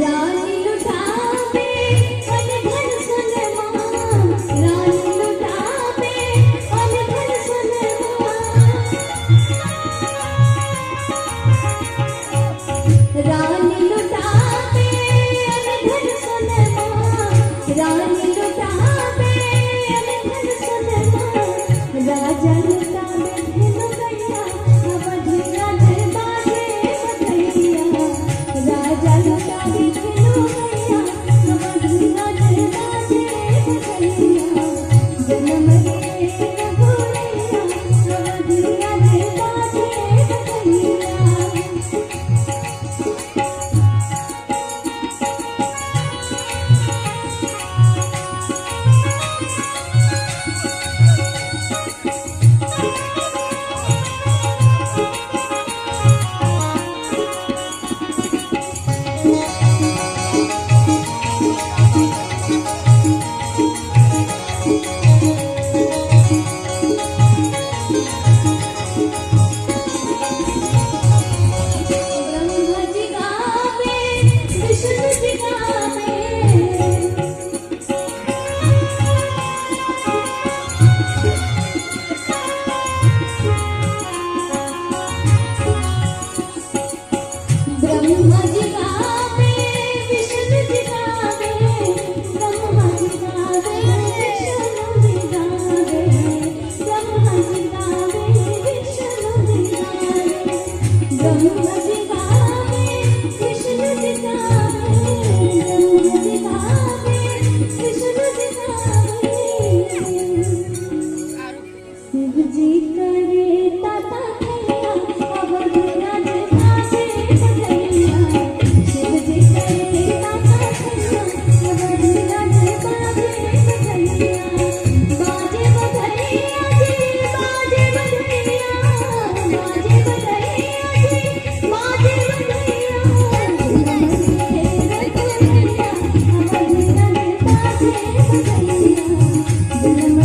रानी लुटावे अन धन सोनमा, रानी लुटावे अन धन सोनमा, रानी लुटावे अन धन सोनमा, रानी लुटावे अन धन सोनमा, राजा लुटावे धन गैया अवधि राज बाजे बधैया, राजा लुटावे धन गैया अवधि राज बाजे बधैया, जन्म रे रघुरैया अवधि राज बाजे बधैया। ब्रह्मा जी गावे विष्णु जी गावे, ब्रह्मा जी गावे विष्णु जी गावे, ब्रह्मा जी गावे विष्णु जी गावे, ब्रह्मा जी गावे विष्णु जी गावे, ब्रह्मा जी गावे विष्णु जी गावे, ब्रह्मा जी गावे विष्णु जी गावे, शिव जी करे ताता थैया अवधि राज बाजे बधैया, शिव जी करे ताता थैया अवधि राज बाजे बधैया, बाजे बधैया जी बाजे बधैया, बाजे बधैया जी बाजे बधैया, जन्म रे रघुरैया अवधि राज बाजे बधैया, जन्म